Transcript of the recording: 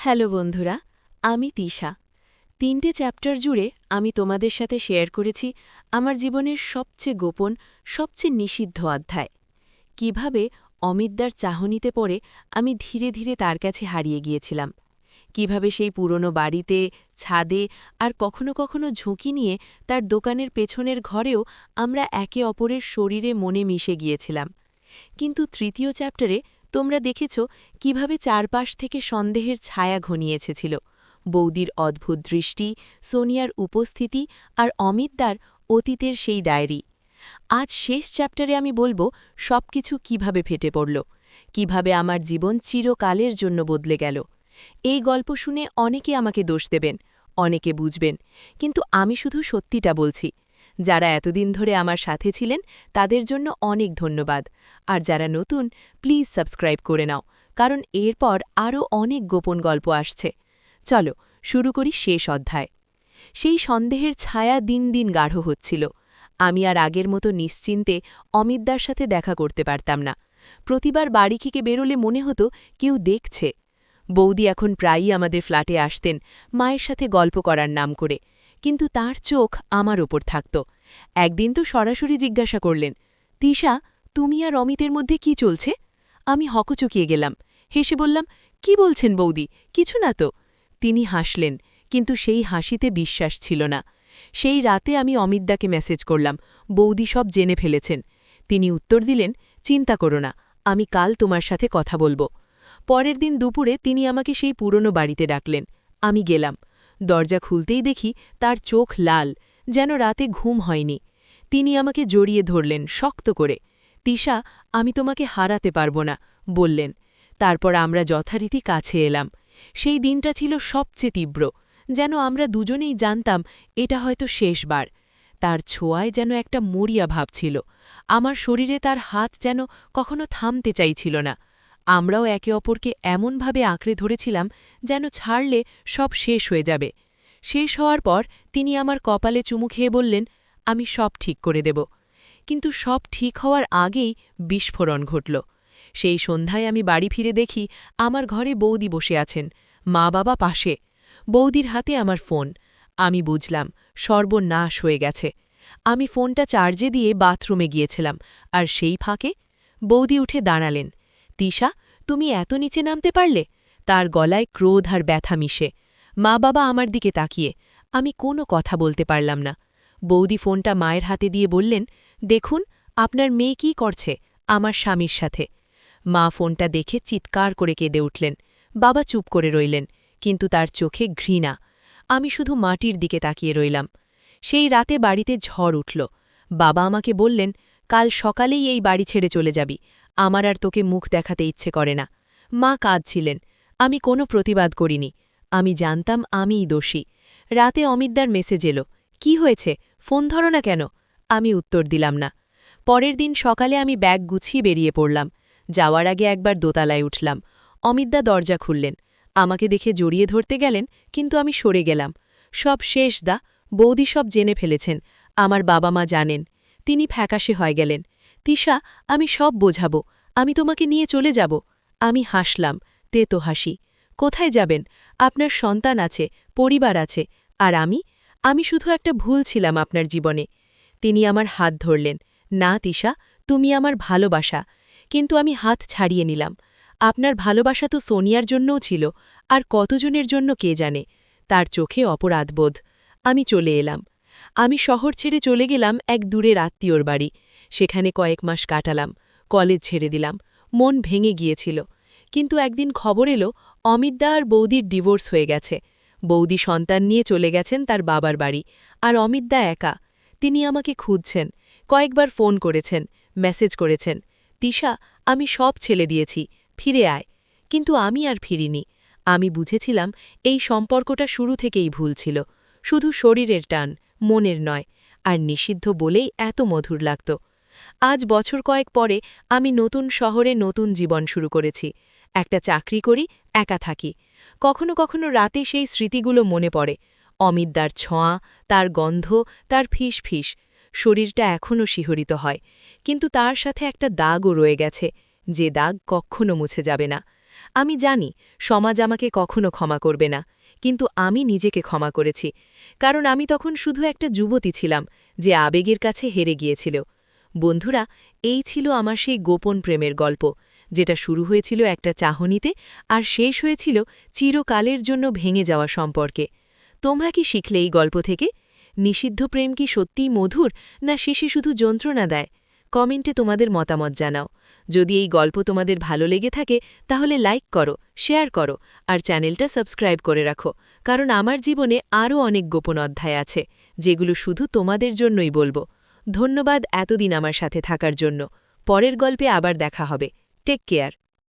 Hello বন্ধুরা, আমি তিশা। 3টে চ্যাপ্টার জুড়ে আমি তোমাদের সাথে শেয়ার করেছি আমার জীবনের সবচেয়ে গোপন, সবচেয়ে নিষিদ্ধ অধ্যায়। কিভাবে অমিতদার চাহনিতে পড়ে আমি ধীরে ধীরে তার কাছে হারিয়ে গিয়েছিলাম। কিভাবে সেই পুরনো বাড়িতে, ছাদে আর কখনো কখনো ঝুঁকি নিয়ে তার দোকানের পেছনের ঘরেও আমরা একে অপরের শরীরে মনে মিশে গিয়েছিলাম। কিন্তু তৃতীয় চ্যাপ্টারে তোমরা দেখেছ কিভাবে চারপাশ থেকে সন্দেহের ছায়া ঘনিয়ে এসেছিল। বৌদির অদ্ভুত দৃষ্টি, সোনিয়ার উপস্থিতি আর অমিতদার অতীতের সেই ডায়েরি। আজ শেষ চ্যাপ্টারে আমি বলবো সবকিছু কিভাবে ফেটে পড়ল, কিভাবে আমার জীবন চিরকালের জন্য বদলে গেল। এই গল্প শুনে অনেকে আমাকে দোষ দেবেন, অনেকে বুঝবেন, কিন্তু আমি শুধু সত্যিটা বলছি। যারা এতদিন ধরে আমার সাথে ছিলেন তাদের জন্য অনেক ধন্যবাদ, আর যারা নতুন প্লিজ সাবস্ক্রাইব করে নাও, কারণ এরপর আরও অনেক গোপন গল্প আসছে। চলো শুরু করি শেষ অধ্যায়। সেই সন্দেহের ছায়া দিন দিন গাঢ় হচ্ছিল। আমি আর আগের মতো নিশ্চিন্তে অমিতদার সাথে দেখা করতে পারতাম না। প্রতিবার বাড়ি থেকে বেরোলে মনে হতো কেউ দেখছে। বৌদি এখন প্রায়ই আমাদের ফ্ল্যাটে আসতেন, মায়ের সাথে গল্প করার নাম করে, কিন্তু তার চোখ আমার ওপর থাকত। একদিন তো সরাসরি জিজ্ঞাসা করলেন, তিশা, তুমি আর অমিতের মধ্যে কি চলছে? আমি হকচকিয়ে গেলাম, হেসে বললাম, কি বলছেন বৌদি, কিছু না তো। তিনি হাসলেন, কিন্তু সেই হাসিতে বিশ্বাস ছিল না। সেই রাতে আমি অমিতদাকে মেসেজ করলাম, বৌদি সব জেনে ফেলেছেন। তিনি উত্তর দিলেন, চিন্তা করো না, আমি কাল তোমার সাথে কথা বলবো। পরের দিন দুপুরে তিনি আমাকে সেই পুরনো বাড়িতে ডাকলেন। আমি গেলাম। দরজা খুলতেই দেখি তার চোখ লাল, যেন রাতে ঘুম হয়নি। তিনি আমাকে জড়িয়ে ধরলেন শক্ত করে। তিশা, আমি তোমাকে হারাতে পারব না, বললেন। তারপর আমরা যথারীতি কাছে এলাম। সেই দিনটা ছিল সবচেয়ে তীব্র, যেন আমরা দুজনেই জানতাম এটা হয়তো শেষবার। তার ছোঁয়ায় যেন একটা মরিয়া ভাব ছিল। আমার শরীরে তার হাত যেন কখনো থামতে চাইছিল না। আমরাও একে অপরকে এমনভাবে আঁকড়ে ধরেছিলাম যেন ছাড়লে সব শেষ হয়ে যাবে। শেষ হওয়ার পর তিনি আমার কপালে চুমু খেয়ে বললেন, আমি সব ঠিক করে দেব। কিন্তু সব ঠিক হওয়ার আগেই বিস্ফোরণ ঘটল। সেই সন্ধ্যায় আমি বাড়ি ফিরে দেখি আমার ঘরে বৌদি বসে আছেন, মা বাবা পাশে। বৌদির হাতে আমার ফোন। আমি বুঝলাম সর্বনাশ হয়ে গেছে। আমি ফোনটা চার্জে দিয়ে বাথরুমে গিয়েছিলাম, আর সেই ফাঁকে বৌদি উঠে দাঁড়ালেন। তিশা, তুমি এত নিচে নামতে পারলে? তার গলায় ক্রোধ আর ব্যথা মিশে। মা বাবা আমার দিকে তাকিয়ে। আমি কোনো কথা বলতে পারলাম না। বৌদি ফোনটা মায়ের হাতে দিয়ে বললেন, দেখুন আপনার মেয়ে কি করছে আমার স্বামীর সাথে। মা ফোনটা দেখে চিৎকার করে কেঁদে উঠলেন। বাবা চুপ করে রইলেন, কিন্তু তার চোখে ঘৃণা। আমি শুধু মাটির দিকে তাকিয়ে রইলাম। সেই রাতে বাড়িতে ঝড় উঠল। বাবা আমাকে বললেন, কাল সকালেই এই বাড়ি ছেড়ে চলে যাবি, আমার আর তোকে মুখ দেখাতে ইচ্ছে করে না। মা কাঁদছিলেন। আমি কোনো প্রতিবাদ করিনি। আমি জানতাম আমিই দোষী। রাতে অমিতদার মেসেজ এলো, কি হয়েছে, ফোন ধরো না কেন? আমি উত্তর দিলাম না। পরের দিন সকালে আমি ব্যাগ গুছিয়ে বেরিয়ে পড়লাম। যাওয়ার আগে একবার দোতলায় উঠলাম। অমিতদা দরজা খুললেন। আমাকে দেখে জড়িয়ে ধরতে গেলেন, কিন্তু আমি সরে গেলাম। সব শেষ দা, বৌদি সব জেনে ফেলেছেন, আমার বাবা মা জানেন। তিনি ফ্যাকাশে হয়ে গেলেন। তিশা, আমি সব বোঝাবো, আমি তোমাকে নিয়ে চলে যাব। আমি হাসলাম, তেতো হাসি। কোথায় যাবেন? আপনার সন্তান আছে, পরিবার আছে, আর আমি শুধু একটা ভুল ছিলাম আপনার জীবনে। তিনি আমার হাত ধরলেন। না তিশা, তুমি আমার ভালোবাসা। কিন্তু আমি হাত ছাড়িয়ে নিলাম। আপনার ভালোবাসা তো সোনিয়ার জন্যও ছিল, আর কতজনের জন্য কে জানে। তার চোখে অপরাধবোধ। আমি চলে এলাম। আমি শহর ছেড়ে চলে গেলাম এক দূরের আত্মীয়র বাড়ি। সেখানে কয়েক মাস কাটালাম। কলেজ ছেড়ে দিলাম। মন ভেঙে গিয়েছিল। কিন্তু একদিন খবর এলো অমিতদা আর বৌদির ডিভোর্স হয়ে গেছে। বৌদি সন্তান নিয়ে চলে গেছেন তার বাবার বাড়ি, আর অমিতদা একা। তিনি আমাকে খুঁজছেন, কয়েকবার ফোন করেছেন, মেসেজ করেছেন, তিশা, আমি সব ছেলে দিয়েছি, ফিরে আয়। কিন্তু আমি আর ফিরিনি। আমি বুঝেছিলাম এই সম্পর্কটা শুরু থেকেই ভুল ছিল, শুধু শরীরের টান, মনের নয়। আর নিষিদ্ধ বলেই এত মধুর লাগত। আজ বছর কয়েক পরে আমি নতুন শহরে নতুন জীবন শুরু করেছি। একটা চাকরি করি, একা থাকি। কখনো কখনো রাতে সেই স্মৃতিগুলো মনে পড়ে। অমিতদার ছোঁয়া, তার গন্ধ, তার ফিস ফিস। শরীরটা এখনও শিহরিত হয়, কিন্তু তার সাথে একটা দাগও রয়ে গেছে, যে দাগ কখনো মুছে যাবে না। আমি জানি সমাজ আমাকে কখনো ক্ষমা করবে না, কিন্তু আমি নিজেকে ক্ষমা করেছি, কারণ আমি তখন শুধু একটা যুবতী ছিলাম যে আবেগের কাছে হেরে গিয়েছিল। বন্ধুরা, এই ছিল আমার সেই গোপন প্রেমের গল্প, যেটা শুরু হয়েছিল একটা চাহনিতে আর শেষ হয়েছিল চিরকালের জন্য ভেঙে যাওয়া সম্পর্কে। তোমরা কি শিখলে এই গল্প থেকে? নিষিদ্ধ প্রেম কি সত্যিই মধুর, না শেষে শুধু যন্ত্রণা দেয়? কমেন্টে তোমাদের মতামত জানাও। যদি এই গল্প তোমাদের ভালো লেগে থাকে তাহলে লাইক করো, শেয়ার করো আর চ্যানেলটা সাবস্ক্রাইব করে রাখো, কারণ আমার জীবনে আরও অনেক গোপন অধ্যায় আছে, যেগুলো শুধু তোমাদের জন্যই বলবো। ধন্যবাদ এতদিন আমার সাথে থাকার জন্য। পরের গল্পে আবার দেখা হবে। Take care.